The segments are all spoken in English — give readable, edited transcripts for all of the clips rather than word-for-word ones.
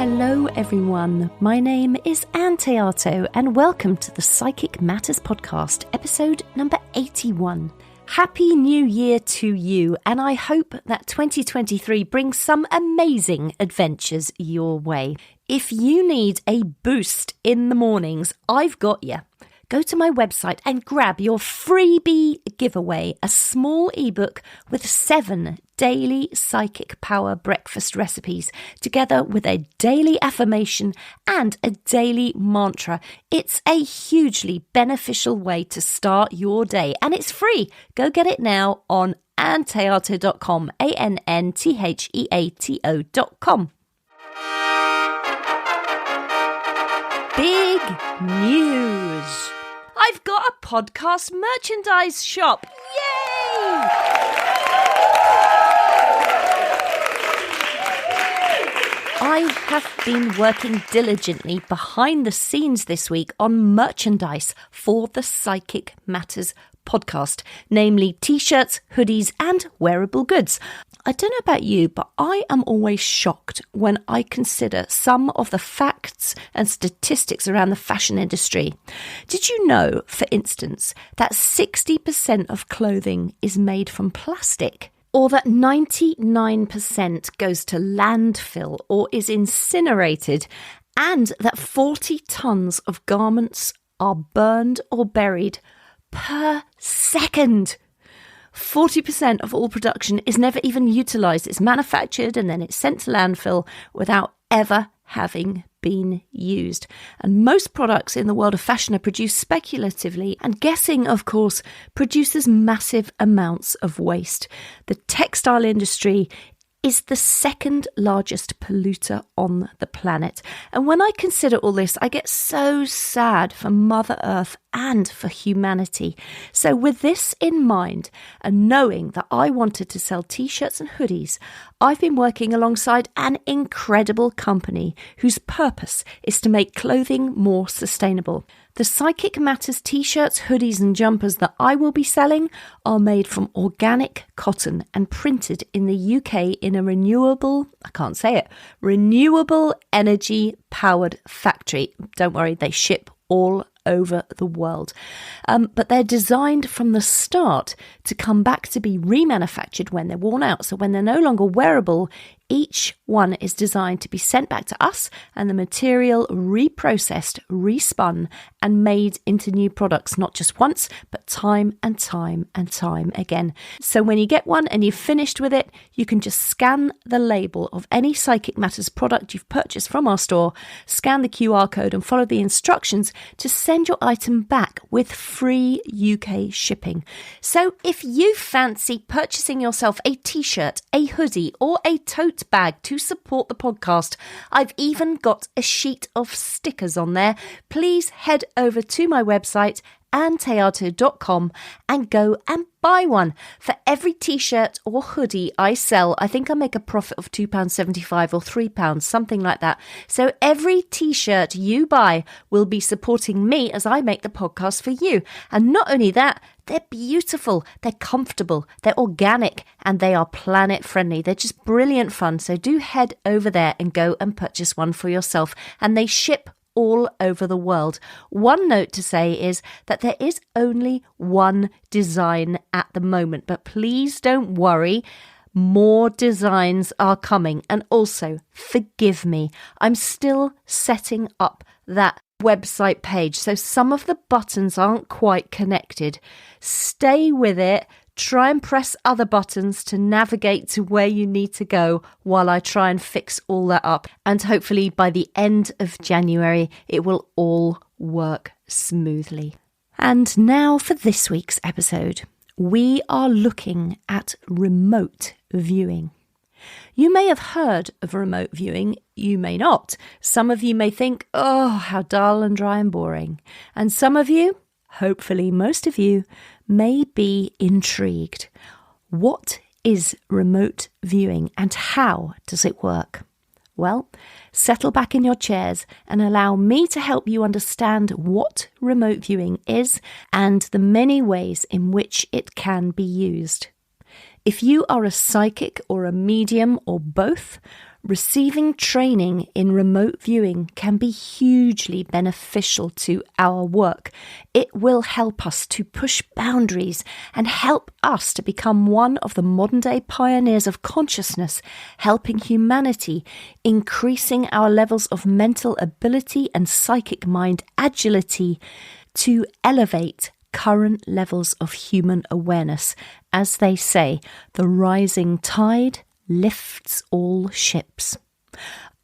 Hello everyone, my name is Ann Théato and welcome to the Psychic Matters podcast, episode number 81. Happy New Year to you, and I hope that 2023 brings some amazing adventures your way. If you need a boost in the mornings, I've got you. Go to my website and grab your freebie giveaway, a small ebook with 7 daily psychic power breakfast recipes, together with a daily affirmation and a daily mantra. It's a hugely beneficial way to start your day, and it's free. Go get it now on anntheato.com, ANNTHEATO.com. Big news! I've got a podcast merchandise shop. Yay! I have been working diligently behind the scenes this week on merchandise for the Psychic Matters podcast, namely t-shirts, hoodies, and wearable goods. I don't know about you, but I am always shocked when I consider some of the facts and statistics around the fashion industry. Did you know, for instance, that 60% of clothing is made from plastic? Or that 99% goes to landfill or is incinerated, and that 40 tons of garments are burned or buried per second. 40% of all production is never even utilised. It's manufactured and then it's sent to landfill without ever having been used. And most products in the world of fashion are produced speculatively, and guessing, of course, produces massive amounts of waste. The textile industry is the second largest polluter on the planet. And when I consider all this, I get so sad for Mother Earth and for humanity. So with this in mind, and knowing that I wanted to sell t-shirts and hoodies, I've been working alongside an incredible company whose purpose is to make clothing more sustainable. The Psychic Matters t-shirts, hoodies and jumpers that I will be selling are made from organic cotton and printed in the UK in a renewable energy powered factory. Don't worry, they ship all over the world. But they're designed from the start to come back to be remanufactured when they're worn out. So when they're no longer wearable, each one is designed to be sent back to us and the material reprocessed, respun and made into new products, not just once, but time and time and time again. So when you get one and you've finished with it, you can just scan the label of any Psychic Matters product you've purchased from our store, scan the QR code and follow the instructions to send your item back with free UK shipping. So if you fancy purchasing yourself a t-shirt, a hoodie or a tote bag to support the podcast, I've even got a sheet of stickers on there. Please head over to my website anntheato.com and go and buy one. For every t-shirt or hoodie I sell, I think I make a profit of £2.75 or £3, something like that. So every t-shirt you buy will be supporting me as I make the podcast for you. And not only that, they're beautiful, they're comfortable, they're organic, and they are planet friendly. They're just brilliant fun. So do head over there and go and purchase one for yourself. And they ship all over the world. One note to say is that there is only one design at the moment, but please don't worry. More designs are coming. And also, forgive me, I'm still setting up that website page, so some of the buttons aren't quite connected. Stay with it. Try and press other buttons to navigate to where you need to go while I try and fix all that up. And hopefully by the end of January, it will all work smoothly. And now for this week's episode. We are looking at remote viewing. You may have heard of remote viewing, you may not. Some of you may think, oh, how dull and dry and boring. And some of you, hopefully most of you, may be intrigued. What is remote viewing and how does it work? Well, settle back in your chairs and allow me to help you understand what remote viewing is and the many ways in which it can be used. If you are a psychic or a medium or both, Receiving training in remote viewing can be hugely beneficial to our work. It will help us to push boundaries and help us to become one of the modern-day pioneers of consciousness, helping humanity, increasing our levels of mental ability and psychic mind agility to elevate current levels of human awareness. As they say, the rising tide lifts all ships.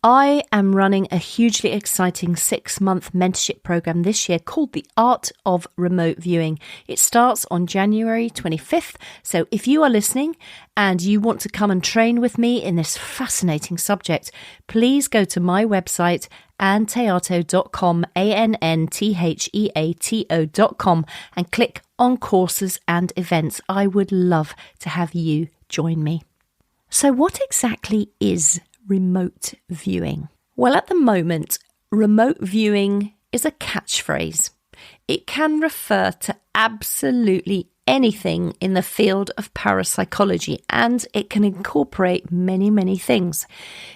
I am running a hugely exciting 6-month mentorship program this year called The Art of Remote Viewing. It starts on January 25th. So if you are listening and you want to come and train with me in this fascinating subject, please go to my website, anntheato.com, ANNTHEATO.com, and click on courses and events. I would love to have you join me. So what exactly is remote viewing? Well, at the moment, remote viewing is a catchphrase. It can refer to absolutely anything in the field of parapsychology, and it can incorporate many, many things.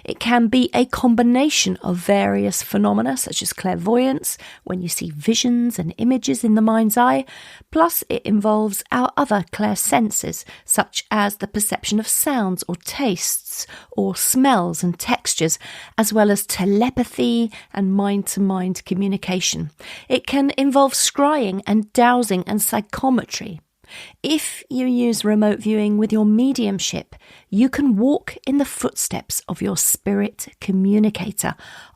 It can be a combination of various phenomena such as clairvoyance, when you see visions and images in the mind's eye, plus it involves our other clairsenses, such as the perception of sounds or tastes or smells and textures, as well as telepathy and mind-to-mind communication. It can involve scrying and dowsing and psychometry. If you use remote viewing with your mediumship, you can walk in the footsteps of your spirit communicator,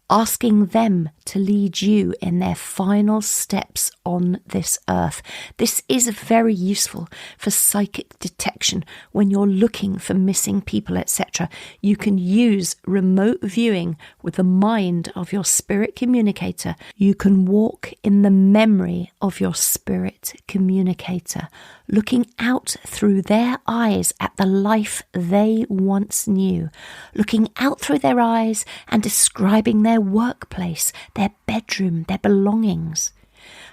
asking them to lead you in their final steps on this earth. This is very useful for psychic detection when you're looking for missing people, etc. You can use remote viewing with the mind of your spirit communicator. You can walk in the memory of your spirit communicator, looking out through their eyes at the life they once knew, looking out through their eyes and describing their workplace, their bedroom, their belongings.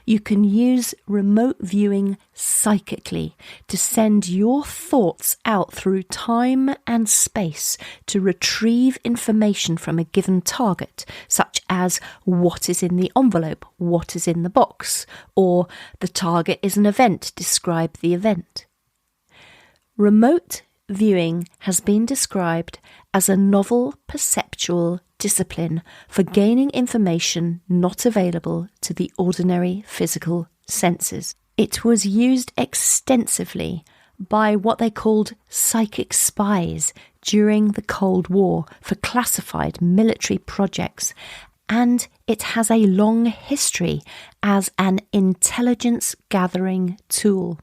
You can use remote viewing psychically to send your thoughts out through time and space to retrieve information from a given target, such as what is in the envelope, what is in the box, or the target is an event, describe the event. Remote viewing has been described as a novel perceptual discipline for gaining information not available to the ordinary physical senses. It was used extensively by what they called psychic spies during the Cold War for classified military projects, and it has a long history as an intelligence gathering tool.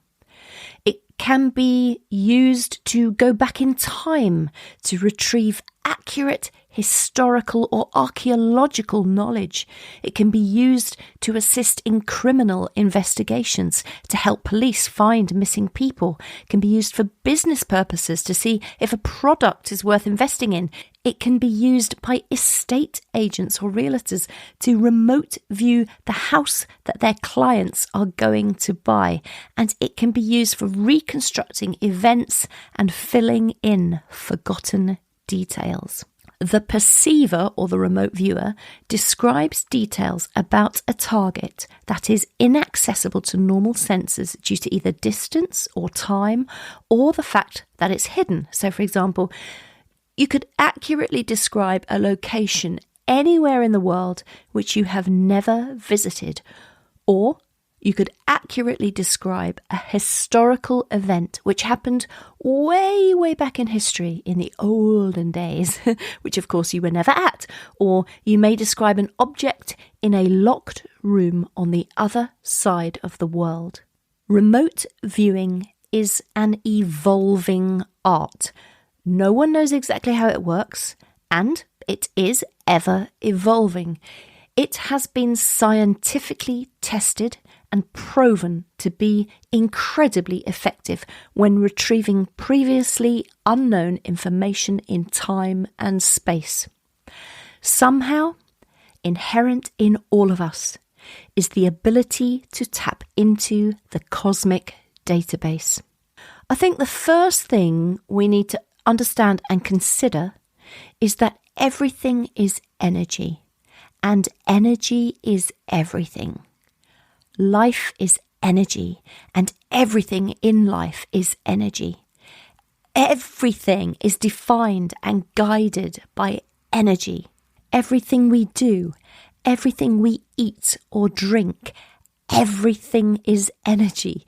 It can be used to go back in time to retrieve accurate historical or archaeological knowledge. It can be used to assist in criminal investigations, to help police find missing people. It can be used for business purposes to see if a product is worth investing in. It can be used by estate agents or realtors to remote view the house that their clients are going to buy. And it can be used for reconstructing events and filling in forgotten details. The perceiver, or the remote viewer, describes details about a target that is inaccessible to normal senses due to either distance or time, or the fact that it's hidden. So, for example, you could accurately describe a location anywhere in the world which you have never visited, or you could accurately describe a historical event which happened way, way back in history in the olden days, which of course you were never at. Or you may describe an object in a locked room on the other side of the world. Remote viewing is an evolving art. No one knows exactly how it works, and it is ever evolving. It has been scientifically tested and proven to be incredibly effective when retrieving previously unknown information in time and space. Somehow, inherent in all of us is the ability to tap into the cosmic database. I think the first thing we need to understand and consider is that everything is energy, and energy is everything. Life is energy, and everything in life is energy. Everything is defined and guided by energy. Everything we do, everything we eat or drink, everything is energy.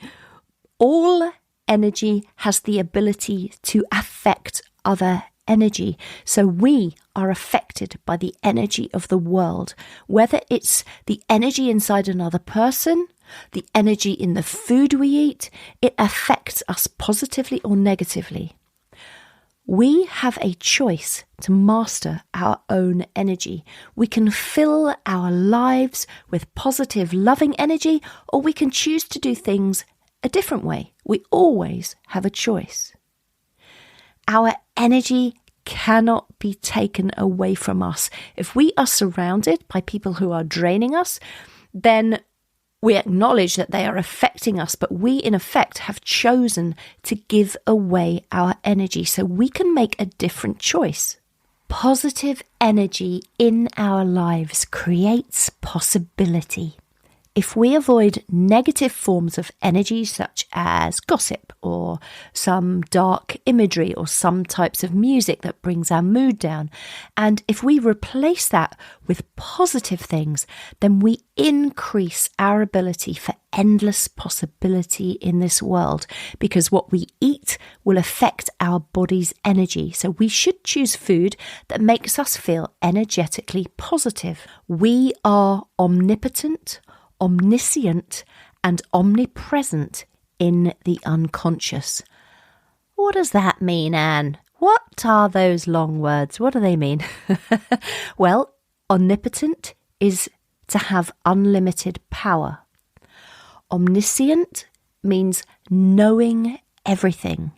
All energy has the ability to affect other energy. So we are affected by the energy of the world, whether it's the energy inside another person, the energy in the food we eat, it affects us positively or negatively. We have a choice to master our own energy. We can fill our lives with positive, loving energy, or we can choose to do things a different way. We always have a choice. Our energy cannot be taken away from us. If we are surrounded by people who are draining us, then we acknowledge that they are affecting us, but we in effect have chosen to give away our energy, so we can make a different choice. Positive energy in our lives creates possibility. If we avoid negative forms of energy such as gossip or some dark imagery or some types of music that brings our mood down, and if we replace that with positive things, then we increase our ability for endless possibility in this world, because what we eat will affect our body's energy. So we should choose food that makes us feel energetically positive. We are omnipotent, omniscient and omnipresent in the unconscious. What does that mean, Anne? What are those long words? What do they mean? Well, omnipotent is to have unlimited power. Omniscient means knowing everything.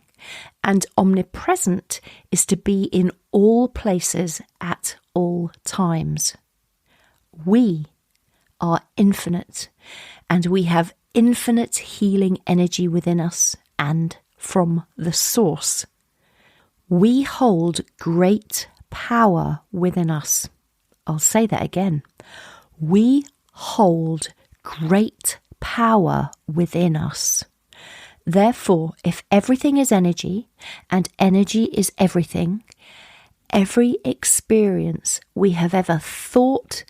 And omnipresent is to be in all places at all times. We are infinite, and we have infinite healing energy within us and from the source. We hold great power within us. I'll say that again. We hold great power within us. Therefore, if everything is energy and energy is everything, every experience we have ever thought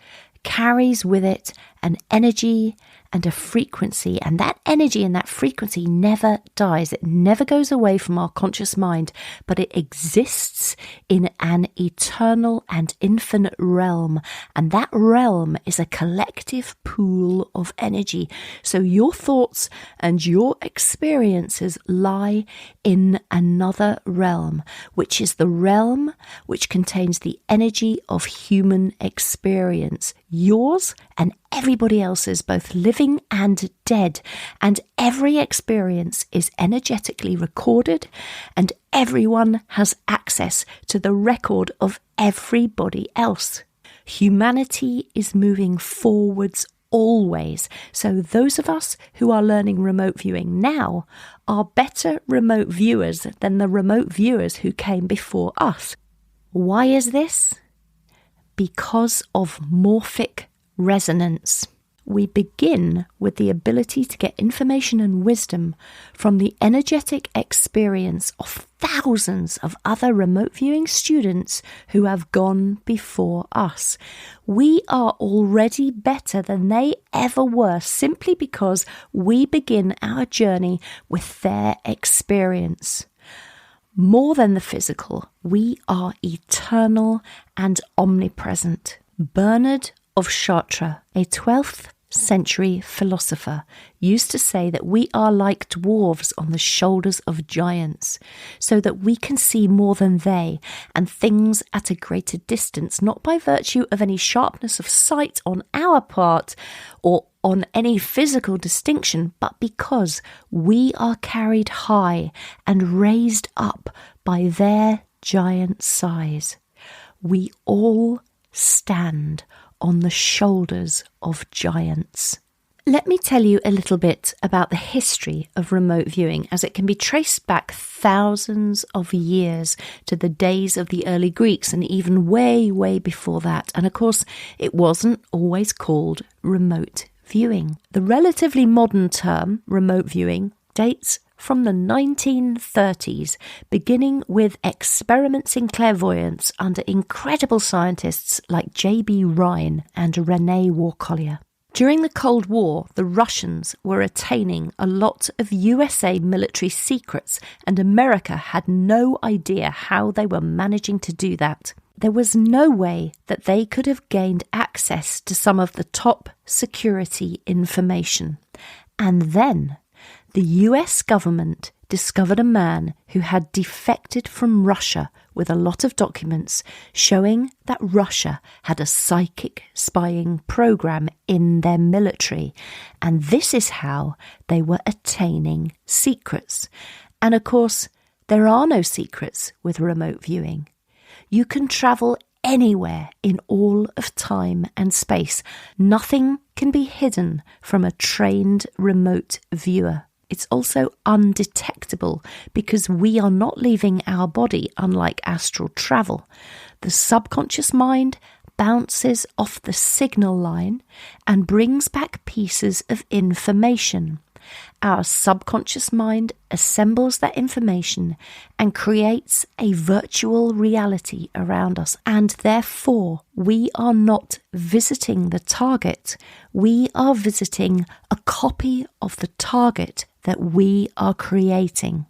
carries with it an energy and a frequency, and that energy and that frequency never dies. It never goes away from our conscious mind, but it exists in an eternal and infinite realm, and that realm is a collective pool of energy. So your thoughts and your experiences lie in another realm, which is the realm which contains the energy of human experience, yours and everybody else's, both living and dead, and every experience is energetically recorded, and everyone has access to the record of everybody else. Humanity is moving forwards always, so those of us who are learning remote viewing now are better remote viewers than the remote viewers who came before us. Why is this? Because of morphic resonance. We begin with the ability to get information and wisdom from the energetic experience of thousands of other remote viewing students who have gone before us. We are already better than they ever were, simply because we begin our journey with their experience. More than the physical, we are eternal and omnipresent. Bernard of Chartres, a 12th century philosopher, used to say that we are like dwarves on the shoulders of giants, so that we can see more than they and things at a greater distance, not by virtue of any sharpness of sight on our part or on any physical distinction, but because we are carried high and raised up by their giant size. We all stand on the shoulders of giants. Let me tell you a little bit about the history of remote viewing, as it can be traced back thousands of years to the days of the early Greeks and even way, way before that. And of course, it wasn't always called remote viewing. The relatively modern term, remote viewing, dates from the 1930s, beginning with experiments in clairvoyance under incredible scientists like J.B. Rhine and René Warcollier. During the Cold War, the Russians were attaining a lot of USA military secrets, and America had no idea how they were managing to do that. There was no way that they could have gained access to some of the top security information. And then the US government discovered a man who had defected from Russia with a lot of documents showing that Russia had a psychic spying program in their military. And this is how they were attaining secrets. And of course, there are no secrets with remote viewing. You can travel anywhere in all of time and space. Nothing can be hidden from a trained remote viewer. It's also undetectable because we are not leaving our body, unlike astral travel. The subconscious mind bounces off the signal line and brings back pieces of information. Our subconscious mind assembles that information and creates a virtual reality around us. And therefore, we are not visiting the target. We are visiting a copy of the target that we are creating.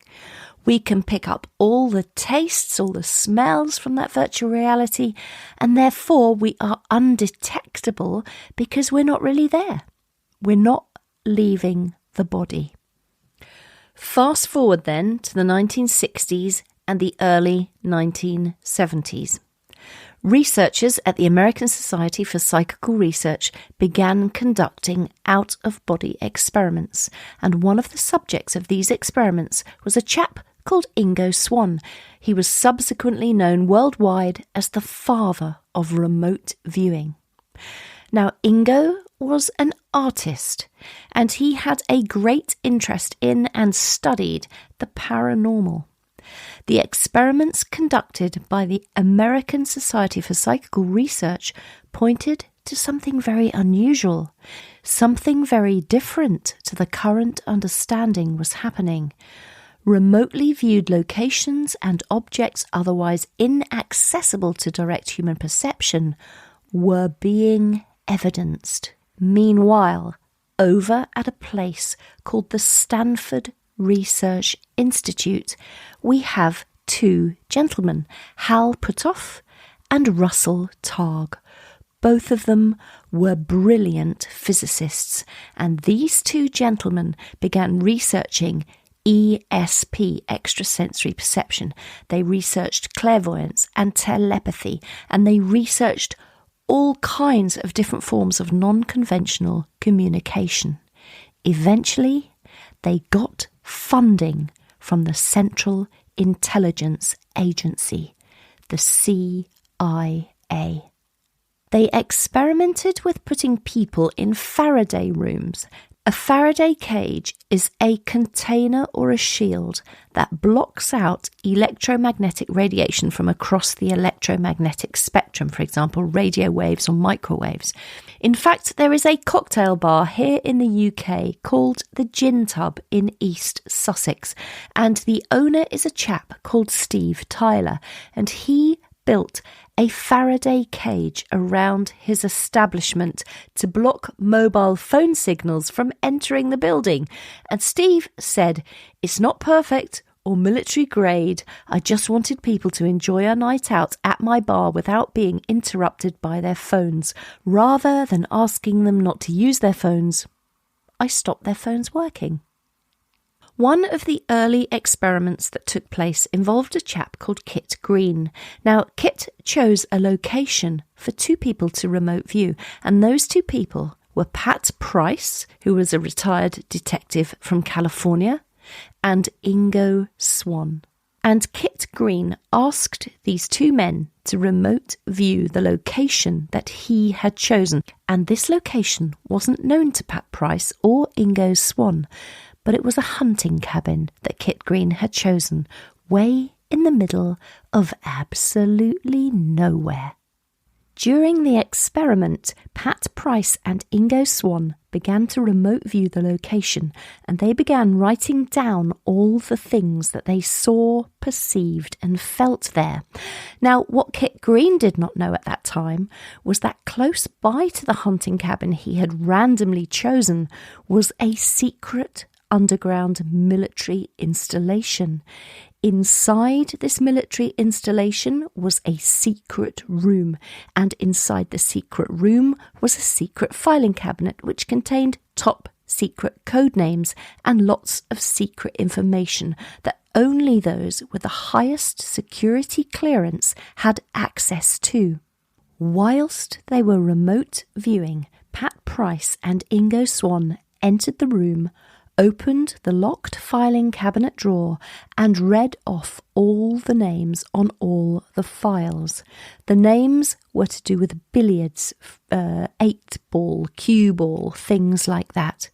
We can pick up all the tastes, all the smells from that virtual reality, and therefore we are undetectable because we're not really there. We're not leaving the body. Fast forward then to the 1960s and the early 1970s. Researchers at the American Society for Psychical Research began conducting out-of-body experiments, and one of the subjects of these experiments was a chap called Ingo Swann. He was subsequently known worldwide as the father of remote viewing. Now, Ingo was an artist, and he had a great interest in and studied the paranormal. The experiments conducted by the American Society for Psychical Research pointed to something very unusual. Something very different to the current understanding was happening. Remotely viewed locations and objects otherwise inaccessible to direct human perception were being evidenced. Meanwhile, over at a place called the Stanford Research Institute, we have two gentlemen, Hal Puthoff and Russell Targ. Both of them were brilliant physicists, and these two gentlemen began researching ESP, extrasensory perception. They researched clairvoyance and telepathy, and they researched all kinds of different forms of non-conventional communication. Eventually, they got funding from the Central Intelligence Agency, the CIA. They experimented with putting people in Faraday rooms. A Faraday cage is a container or a shield that blocks out electromagnetic radiation from across the electromagnetic spectrum, for example, radio waves or microwaves. In fact, there is a cocktail bar here in the UK called the Gin Tub in East Sussex, and the owner is a chap called Steve Tyler, and he built a Faraday cage around his establishment to block mobile phone signals from entering the building. And Steve said, "It's not perfect or military grade. I just wanted people to enjoy a night out at my bar without being interrupted by their phones. Rather than asking them not to use their phones, I stopped their phones working." One of the early experiments that took place involved a chap called Kit Green. Now, Kit chose a location for two people to remote view, and those two people were Pat Price, who was a retired detective from California, and Ingo Swann. And Kit Green asked these two men to remote view the location that he had chosen. And this location wasn't known to Pat Price or Ingo Swann, but it was a hunting cabin that Kit Green had chosen, way in the middle of absolutely nowhere. During the experiment, Pat Price and Ingo Swann began to remote view the location, and they began writing down all the things that they saw, perceived and felt there. Now, what Kit Green did not know at that time was that close by to the hunting cabin he had randomly chosen was a secret underground military installation. Inside this military installation was a secret room, and inside the secret room was a secret filing cabinet which contained top secret code names and lots of secret information that only those with the highest security clearance had access to. Whilst they were remote viewing, Pat Price and Ingo Swann entered the room, opened the locked filing cabinet drawer and read off all the names on all the files. The names were to do with billiards, 8-ball, cue ball, things like that.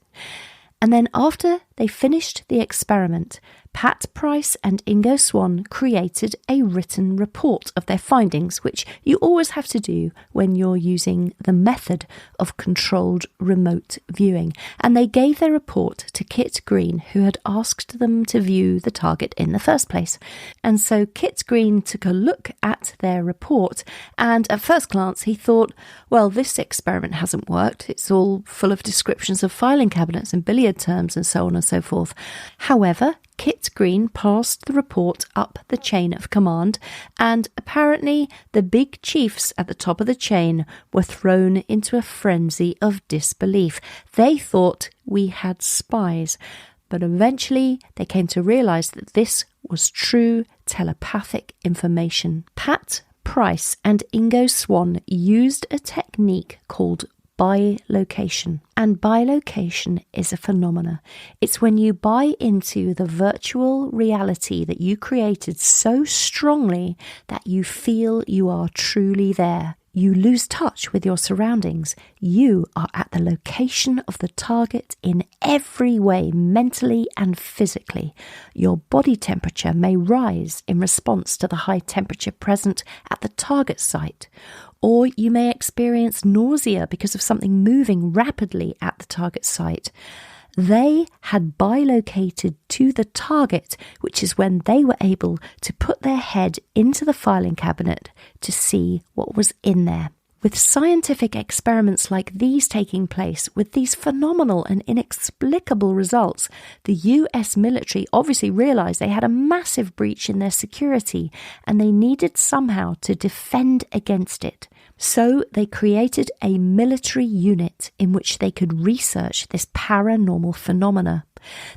And then after they finished the experiment, Pat Price and Ingo Swann created a written report of their findings, which you always have to do when you're using the method of controlled remote viewing. And they gave their report to Kit Green, who had asked them to view the target in the first place. And so Kit Green took a look at their report, and at first glance he thought, well, this experiment hasn't worked. It's all full of descriptions of filing cabinets and billiard terms and so on and so forth. However, Kit Green passed the report up the chain of command, and apparently the big chiefs at the top of the chain were thrown into a frenzy of disbelief. They thought we had spies, but eventually they came to realise that this was true telepathic information. Pat Price and Ingo Swann used a technique called bilocation. And bilocation is a phenomena. It's when you buy into the virtual reality that you created so strongly that you feel you are truly there. You lose touch with your surroundings. You are at the location of the target in every way, mentally and physically. Your body temperature may rise in response to the high temperature present at the target site. Or you may experience nausea because of something moving rapidly at the target site. They had bilocated to the target, which is when they were able to put their head into the filing cabinet to see what was in there. With scientific experiments like these taking place, with these phenomenal and inexplicable results, the US military obviously realised they had a massive breach in their security and they needed somehow to defend against it. So they created a military unit in which they could research this paranormal phenomena.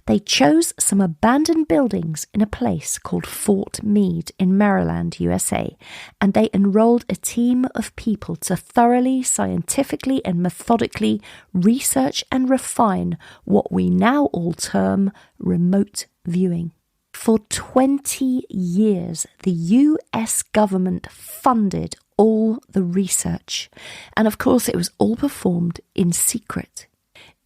They chose some abandoned buildings in a place called Fort Meade in Maryland, USA, and they enrolled a team of people to thoroughly, scientifically and methodically research and refine what we now all term remote viewing. For 20 years, the US government funded all the research, and of course it was all performed in secret.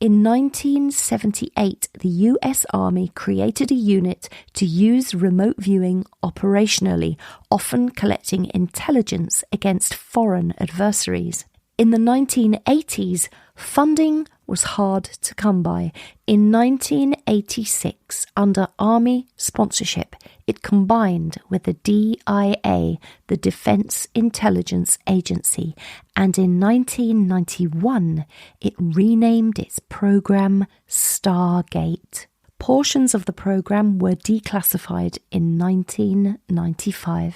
In 1978, the US Army created a unit to use remote viewing operationally, often collecting intelligence against foreign adversaries. In the 1980s, funding was hard to come by. In 1986, under Army sponsorship, it combined with the DIA, the Defense Intelligence Agency, and in 1991, it renamed its program Stargate. Portions of the program were declassified in 1995.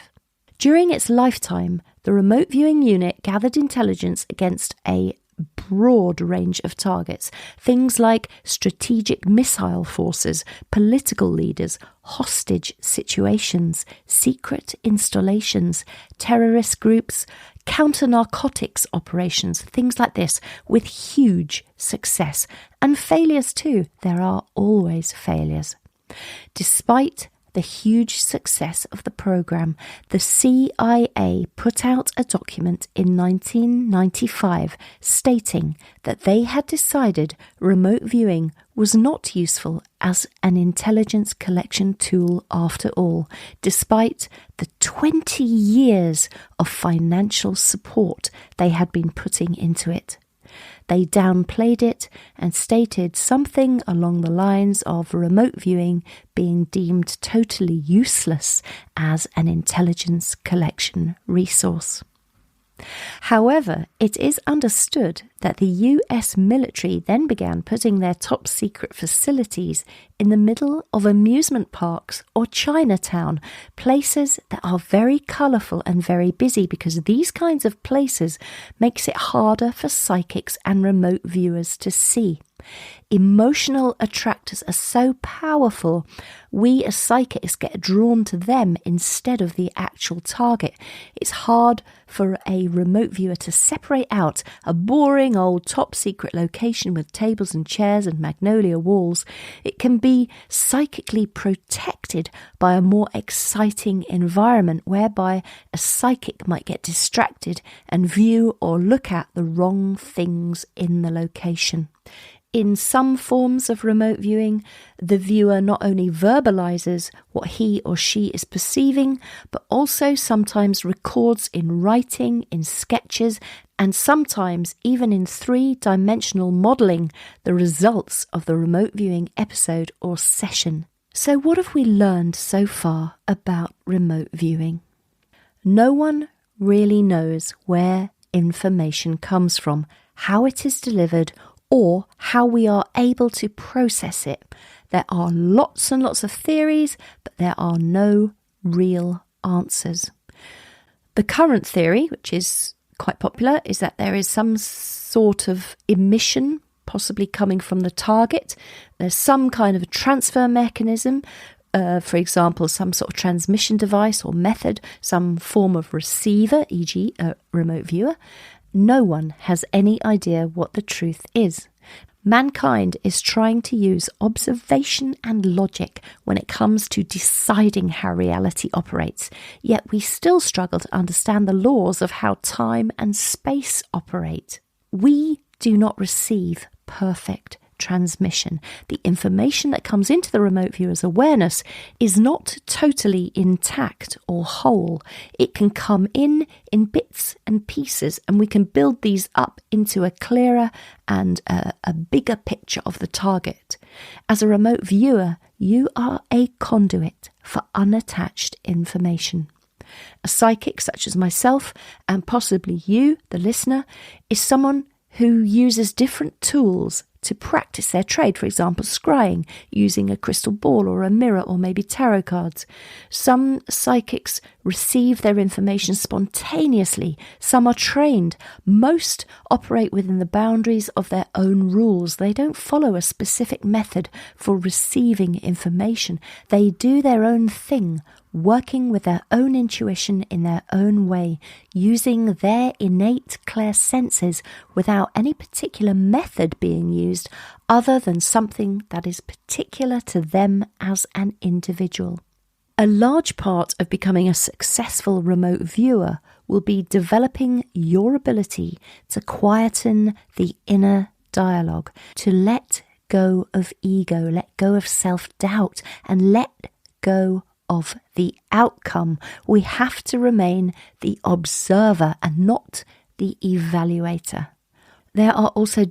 During its lifetime, the remote viewing unit gathered intelligence against a broad range of targets, things like strategic missile forces, political leaders, hostage situations, secret installations, terrorist groups, counter-narcotics operations, things like this, with huge success. And failures too. There are always failures. Despite the the huge success of the program, the CIA put out a document in 1995 stating that they had decided remote viewing was not useful as an intelligence collection tool after all, despite the 20 years of financial support they had been putting into it. They downplayed it and stated something along the lines of remote viewing being deemed totally useless as an intelligence collection resource. However, it is understood that the US military then began putting their top secret facilities in the middle of amusement parks or Chinatown, places that are very colourful and very busy, because these kinds of places makes it harder for psychics and remote viewers to see. Emotional attractors are so powerful, we as psychics get drawn to them instead of the actual target. It's hard for a remote viewer to separate out a boring old top secret location with tables and chairs and magnolia walls. It can be psychically protected by a more exciting environment whereby a psychic might get distracted and view or look at the wrong things in the location. In some forms of remote viewing, the viewer not only verbalizes what he or she is perceiving, but also sometimes records in writing, in sketches, and sometimes even in three-dimensional modelling the results of the remote viewing episode or session. So what have we learned so far about remote viewing? No one really knows where information comes from, how it is delivered, or how we are able to process it. There are lots and lots of theories, but there are no real answers. The current theory, which is quite popular, is that there is some sort of emission possibly coming from the target. There's some kind of a transfer mechanism, for example, some sort of transmission device or method, some form of receiver, e.g. a remote viewer. No one has any idea what the truth is. Mankind is trying to use observation and logic when it comes to deciding how reality operates, yet we still struggle to understand the laws of how time and space operate. We do not receive perfect transmission. The information that comes into the remote viewer's awareness is not totally intact or whole. It can come in bits and pieces, and we can build these up into a clearer and a bigger picture of the target. As a remote viewer, you are a conduit for unattached information. A psychic such as myself, and possibly you, the listener, is someone who uses different tools to practice their trade, for example, scrying, using a crystal ball or a mirror or maybe tarot cards. Some psychics receive their information spontaneously. Some are trained. Most operate within the boundaries of their own rules. They don't follow a specific method for receiving information. They do their own thing, working with their own intuition in their own way, using their innate clairsenses without any particular method being used other than something that is particular to them as an individual. A large part of becoming a successful remote viewer will be developing your ability to quieten the inner dialogue, to let go of ego, let go of self-doubt, and let go of the outcome. We have to remain the observer and not the evaluator. There are also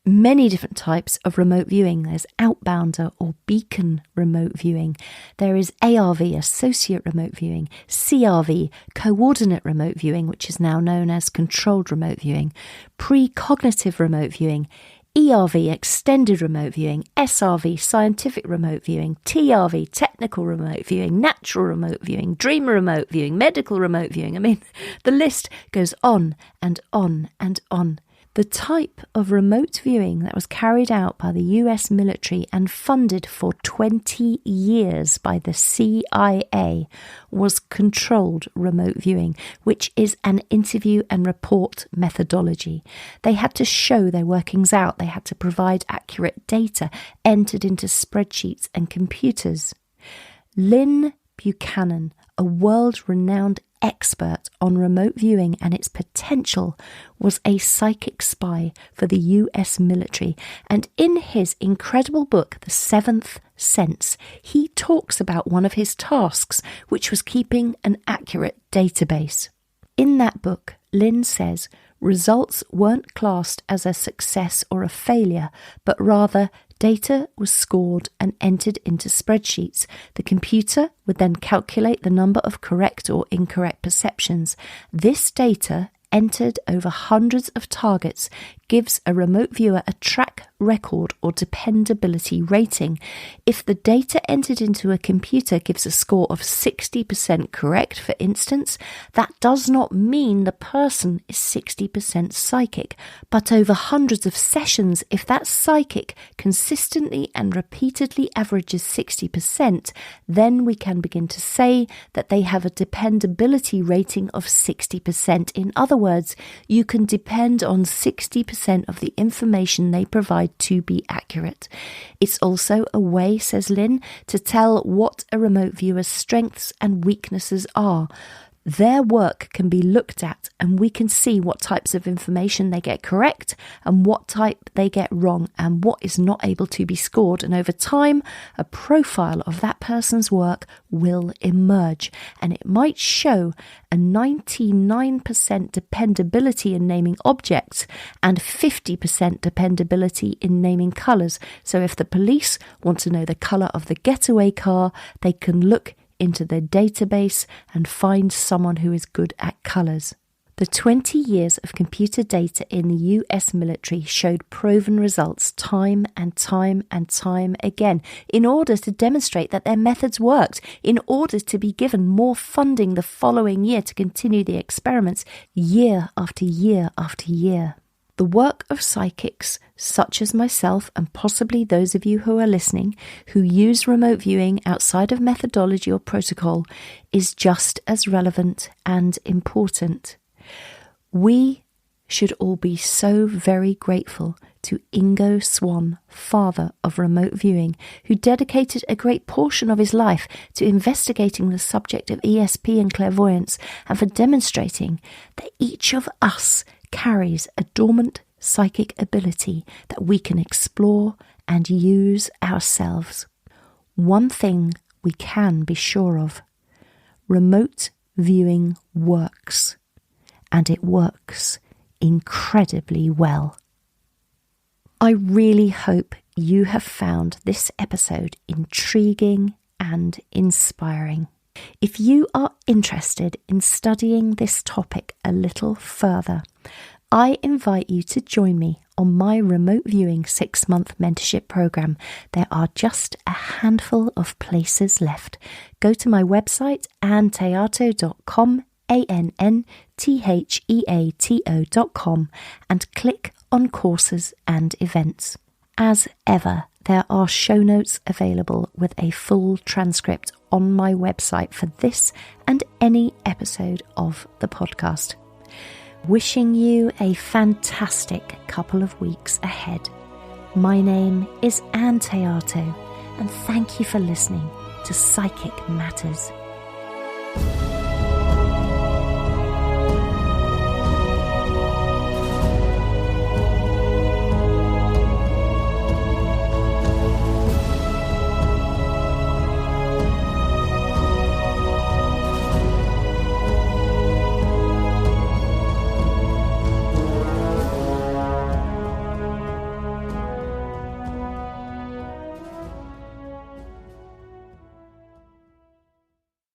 many different types of remote viewing. There's outbounder or beacon remote viewing. There is ARV, associate remote viewing, CRV, coordinate remote viewing, which is now known as controlled remote viewing, precognitive remote viewing, ERV, extended remote viewing, SRV, scientific remote viewing, TRV, technical remote viewing, natural remote viewing, dream remote viewing, medical remote viewing. I mean, the list goes on and on and on. The type of remote viewing that was carried out by the US military and funded for 20 years by the CIA was controlled remote viewing, which is an interview and report methodology. They had to show their workings out. They had to provide accurate data entered into spreadsheets and computers. Lynn Buchanan, a world-renowned expert on remote viewing and its potential, was a psychic spy for the US military, and in his incredible book, The Seventh Sense, he talks about one of his tasks, which was keeping an accurate database. In that book, Lynn says results weren't classed as a success or a failure, but rather data was scored and entered into spreadsheets. The computer would then calculate the number of correct or incorrect perceptions. This data, entered over hundreds of targets, gives a remote viewer a track record or dependability rating. If the data entered into a computer gives a score of 60% correct, for instance, that does not mean the person is 60% psychic, but over hundreds of sessions, if that psychic consistently and repeatedly averages 60%, then we can begin to say that they have a dependability rating of 60%. In other words, you can depend on 60% of the information they provide to be accurate. It's also a way, says Lynn, to tell what a remote viewer's strengths and weaknesses are. Their work can be looked at and we can see what types of information they get correct and what type they get wrong and what is not able to be scored. And over time, a profile of that person's work will emerge, and it might show a 99% dependability in naming objects and 50% dependability in naming colours. So if the police want to know the colour of the getaway car, they can look into their database and find someone who is good at colours. The 20 years of computer data in the US military showed proven results time and time and time again in order to demonstrate that their methods worked, in order to be given more funding the following year to continue the experiments year after year after year. The work of psychics, such as myself and possibly those of you who are listening, who use remote viewing outside of methodology or protocol, is just as relevant and important. We should all be so very grateful to Ingo Swann, father of remote viewing, who dedicated a great portion of his life to investigating the subject of ESP and clairvoyance, and for demonstrating that each of us carries a dormant psychic ability that we can explore and use ourselves. One thing we can be sure of: remote viewing works, and it works incredibly well. I really hope you have found this episode intriguing and inspiring. If you are interested in studying this topic a little further, I invite you to join me on my remote viewing 6-month mentorship program. There are just a handful of places left. Go to my website, anntheato.com, ANNTHEATO.com, and click on courses and events. As ever, there are show notes available with a full transcript on my website for this and any episode of the podcast. Wishing you a fantastic couple of weeks ahead. My name is Ann Théato, and thank you for listening to Psychic Matters.